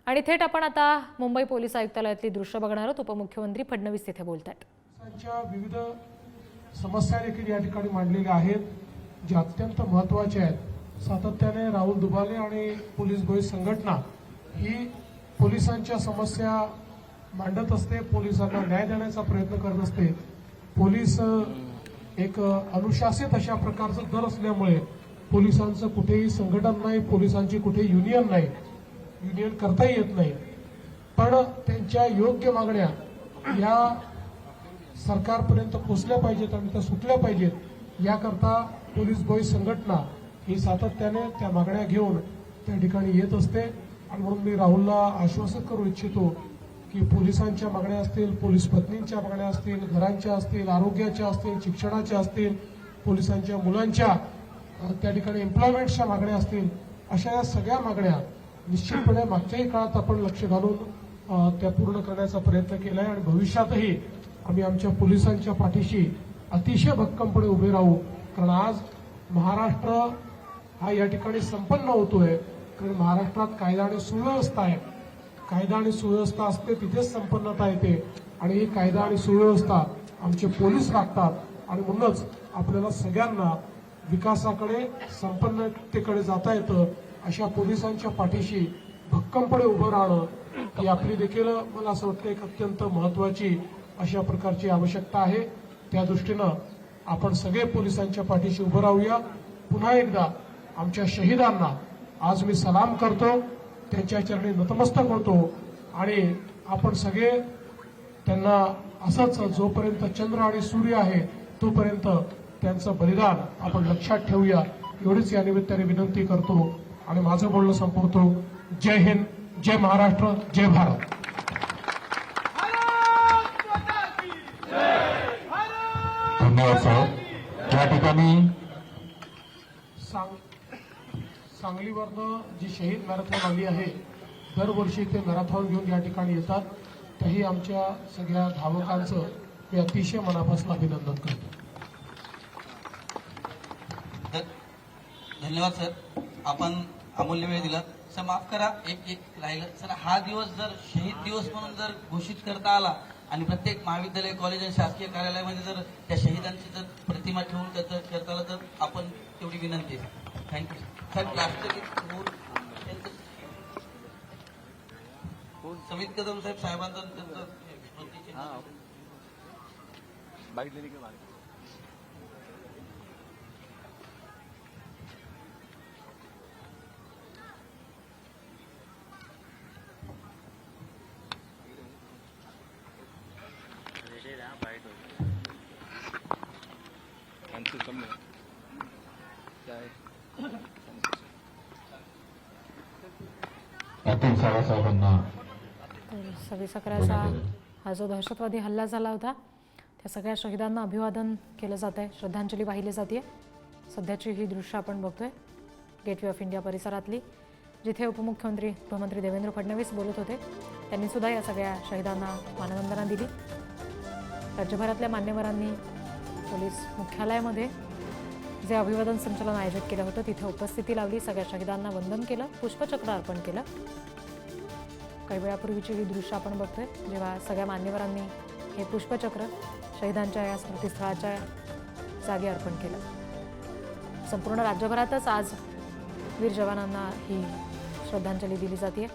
आणि थेट आपण आता मुंबई पोलीस आयुक्तालयातली दृश्य बघणार आहोत। उपमुख्यमंत्री फडणवीस तिथे बोलतात। विविध समस्या देखील या ठिकाणी मांडलेल्या आहेत, ज्या अत्यंत महत्त्वाच्या आहेत। सातत्याने राहुल दुबाले आणि पोलीस भोई संघटना ही पोलिसांच्या समस्या मांडत असते, पोलिसांना न्याय देण्याचा प्रयत्न करत असते। पोलीस एक अनुशासित अशा प्रकारचं दल असल्यामुळे पोलिसांचं कुठेही संघटन नाही, पोलिसांची कुठेही युनियन नाही, युनियन करता येत नाही। पण त्यांच्या योग्य मागण्या या सरकारपर्यंत पोहोचल्या पाहिजेत आणि त्या सुटल्या पाहिजेत। याकरता पोलीस भोई संघटना ही सातत्याने त्या मागण्या घेऊन त्या ठिकाणी येत असते। आणि म्हणून मी राहुलला आश्वासित करू इच्छितो की पोलिसांच्या मागण्या असतील, पोलीस पत्नींच्या मागण्या असतील, घरांच्या असतील, आरोग्याच्या असतील, शिक्षणाच्या असतील, पोलिसांच्या मुलांच्या त्या ठिकाणी एम्प्लॉयमेंटच्या मागण्या असतील, अशा या सगळ्या मागण्या निश्चितपणे मागच्याही काळात आपण लक्ष घालून त्या पूर्ण करण्याचा प्रयत्न केला आहे। आणि भविष्यातही आम्ही आमच्या पोलिसांच्या पाठीशी अतिशय भक्कमपणे उभे राहू। कारण आज महाराष्ट्र हा या ठिकाणी संपन्न होतोय, कारण महाराष्ट्रात कायदा आणि सुव्यवस्था आहे। कायदा आणि सुव्यवस्था असते तिथेच संपन्नता येते, आणि ही कायदा आणि सुव्यवस्था आमचे पोलीस राखतात। आणि म्हणूनच आपल्याला सगळ्यांना विकासाकडे, संपन्नतेकडे जाता येतं। अशा पोलिसांच्या पाठीशी भक्कमपणे उभं राहणं ही आपली देखील मला असं वाटतं एक अत्यंत महत्त्वाची अशा प्रकारची आवश्यकता आहे। त्या दृष्टीनं आपण सगळे पोलिसांच्या पाठीशी उभं राहूया। पुन्हा एकदा आमच्या शहीदांना आज मी सलाम करतो, त्यांच्या चरणी नतमस्तक होतो। आणि आपण सगळे त्यांना असंच जोपर्यंत चंद्र आणि सूर्य आहे तोपर्यंत त्यांचं बलिदान आपण लक्षात ठेवूया, एवढीच या निमित्ताने विनंती करतो आणि माझं बोलणं संपवतो। जय हिंद, जय महाराष्ट्र, जय भारत। धन्यवाद साहेब। या ठिकाणी सांगलीवरनं जी शहीद मॅरेथॉन आली आहे, दरवर्षी ते मॅरेथॉन घेऊन या ठिकाणी येतात। त्याही आमच्या सगळ्या धावकांचं मी अतिशय मनापासून अभिनंदन करतो। धन्यवाद सर, आपण अमूल्य वेळ दिला। सर माफ करा, एक राहिलं सर, हा दिवस जर शहीद दिवस म्हणून जर घोषित करता आला आणि प्रत्येक महाविद्यालय, कॉलेज आणि शासकीय कार्यालयामध्ये जर त्या शहीदांची जर प्रतिमा ठेवून त्याचं करता आलं तर आपण तेवढी विनंती आहे। Thank you sir. राष्ट्रगीत समित कदम साहेब साहेबांचं त्यांचं अतुल साहेबांना सव्वीस अकराचा हा जो दहशतवादी हल्ला झाला होता त्या सगळ्या शहीदांना अभिवादन केलं जात आहे, श्रद्धांजली वाहिली जाते। सध्याची ही दृश्य आपण बघतोय गेटवे ऑफ इंडिया परिसरातली, जिथे उपमुख्यमंत्री गृहमंत्री देवेंद्र फडणवीस बोलत होते। त्यांनी सुद्धा या सगळ्या शहीदांना मानवंदना दिली। राज्यभरातल्या मान्यवरांनी पोलीस मुख्यालयामध्ये जे अभिवादन संचलन आयोजित केलं होतं तिथे उपस्थिती लावली, सगळ्या शहीदांना वंदन केलं, पुष्पचक्र अर्पण केलं। काही वेळापूर्वीची ही दृश्य आपण बघतोय, जेव्हा सगळ्या मान्यवरांनी हे पुष्पचक्र शहीदांच्या या स्मृतीस्थळाच्या जागी अर्पण केलं। संपूर्ण राज्यभरातच आज वीर जवानांना ही श्रद्धांजली दिली जाते।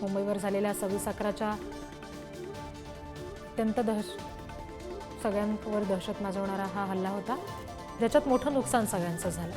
मुंबईवर झालेल्या 26/11च्या अत्यंत सगळ्यांवर दहशत माजवणारा हा हल्ला होता, ज्याच्यात मोठं नुकसान सगळ्यांचं झालं।